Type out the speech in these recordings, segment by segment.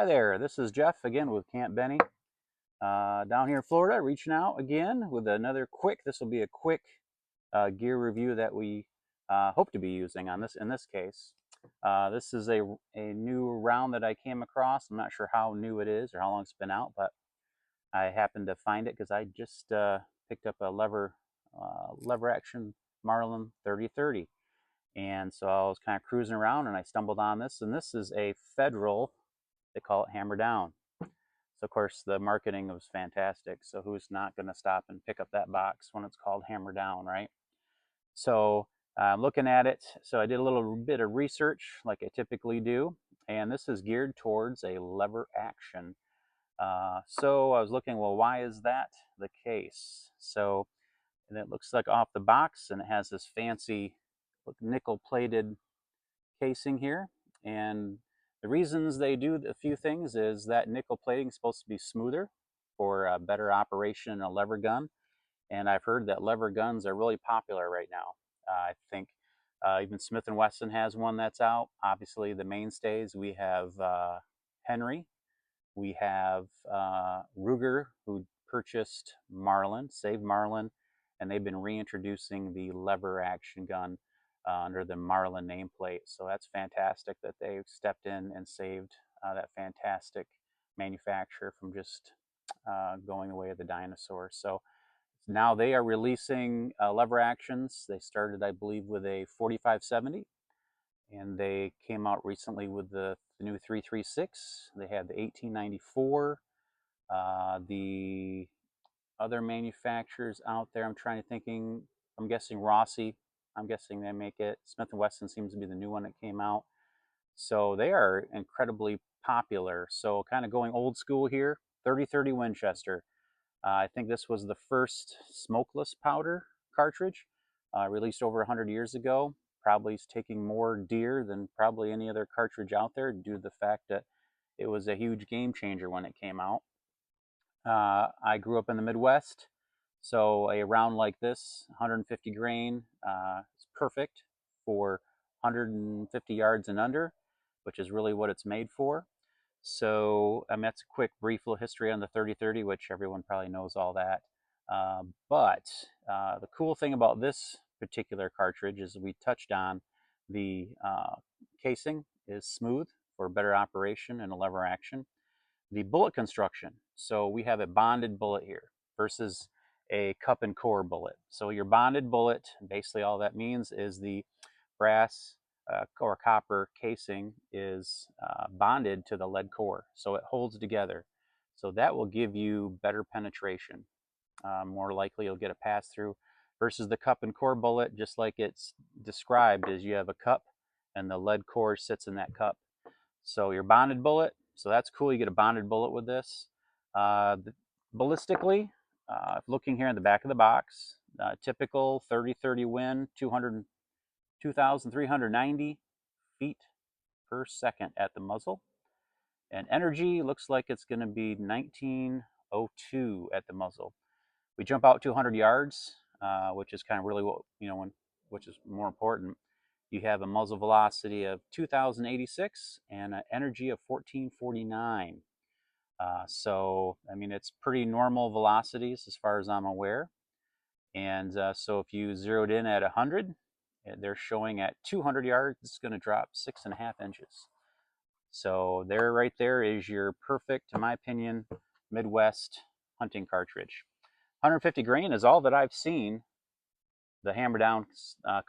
Hi there, this is Jeff again with CampBenny down here in Florida, reaching out again with another this will be a quick gear review that we hope to be using on this in this case. This is a new round that I came across. I'm not sure how new it is or how long it's been out, but I happened to find it because I just picked up a lever action Marlin 3030. And so I was kind of cruising around and I stumbled on this, and this is a Federal, they call it HammerDown. So of course the marketing was fantastic. So who's not going to stop and pick up that box when it's called HammerDown, right? So looking at it, so I did a little bit of research like I typically do, and this is geared towards a lever action. So I was looking, well, why is that the case? So, and it looks like off the box, and it has this fancy nickel plated casing here, and the reasons they do a few things is that nickel plating is supposed to be smoother for better operation in a lever gun, and I've heard that lever guns are really popular right now. I think even Smith & Wesson has one that's out. Obviously the mainstays, we have Henry, we have Ruger, who purchased Marlin, saved Marlin, and they've been reintroducing the lever action gun under the Marlin nameplate. So that's fantastic that they stepped in and saved that fantastic manufacturer from just going away with the dinosaurs. So now they are releasing lever actions. They started, I believe, with a 4570, and they came out recently with the new 336. They had the 1894. The other manufacturers out there, I'm guessing Rossi, I'm guessing they make it. Smith & Wesson seems to be the new one that came out. So they are incredibly popular. So kind of going old school here, 3030 Winchester. I think this was the first smokeless powder cartridge, released over 100 years ago. Probably is taking more deer than probably any other cartridge out there due to the fact that it was a huge game changer when it came out. I grew up in the Midwest, so a round like this, 150 grain, is perfect for 150 yards and under, which is really what it's made for. So that's a quick, brief little history on the 3030, which everyone probably knows all that. But the cool thing about this particular cartridge is we touched on the casing is smooth for better operation and a lever action. The bullet construction. So we have a bonded bullet here versus a cup and core bullet. So your bonded bullet, basically all that means is the brass or copper casing is bonded to the lead core, so it holds together. So that will give you better penetration. More likely you'll get a pass through versus the cup and core bullet, just like it's described, is you have a cup and the lead core sits in that cup. So your bonded bullet, so that's cool. You get a bonded bullet with this. Ballistically, looking here in the back of the box, typical 30-30 Win, 2,390 feet per second at the muzzle. And energy looks like it's going to be 1902 at the muzzle. We jump out 200 yards, which is kind of really what, which is more important. You have a muzzle velocity of 2,086 and an energy of 1449. So, I mean, it's pretty normal velocities as far as I'm aware. And so if you zeroed in at 100, they're showing at 200 yards, it's going to drop 6.5 inches. So there, right there is your perfect, in my opinion, Midwest hunting cartridge. 150 grain is all that I've seen the HammerDown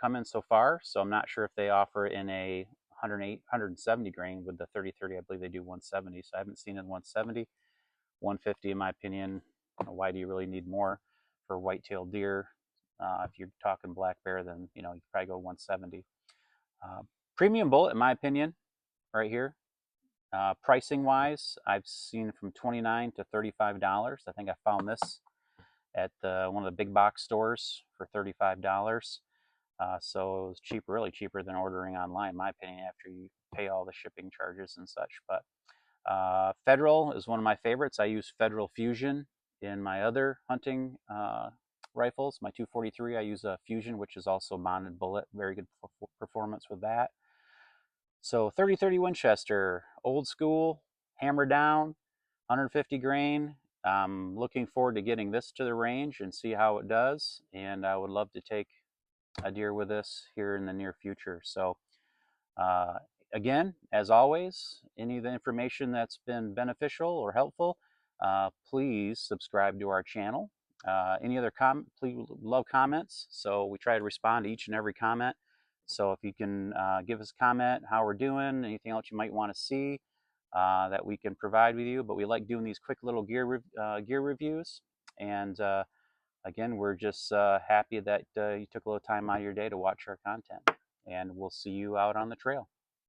come in so far. So I'm not sure if they offer it in a 170 grain with the 30-30. I believe they do 170. So I haven't seen it in 170. 150, in my opinion, why do you really need more for white-tailed deer? If you're talking black bear, then you probably go 170. Premium bullet, in my opinion, right here. Pricing wise, I've seen from $29 to $35. I think I found this at one of the big box stores for $35. So it was cheap, really cheaper than ordering online, in my opinion, after you pay all the shipping charges and such. But Federal is one of my favorites. I use Federal Fusion in my other hunting rifles. My 243, I use a Fusion, which is also bonded bullet. Very good performance with that. So 30-30 Winchester, old school, HammerDown, 150 grain. I'm looking forward to getting this to the range and see how it does. And I would love to take a deer with this here in the near future. So uh, again, as always, any of the information that's been beneficial or helpful, please subscribe to our channel. Any other please love comments. So we try to respond to each and every comment. So if you can give us a comment, how we're doing, anything else you might want to see that we can provide with you. But we like doing these quick little gear reviews. And again, we're just happy that you took a little time out of your day to watch our content. And we'll see you out on the trail.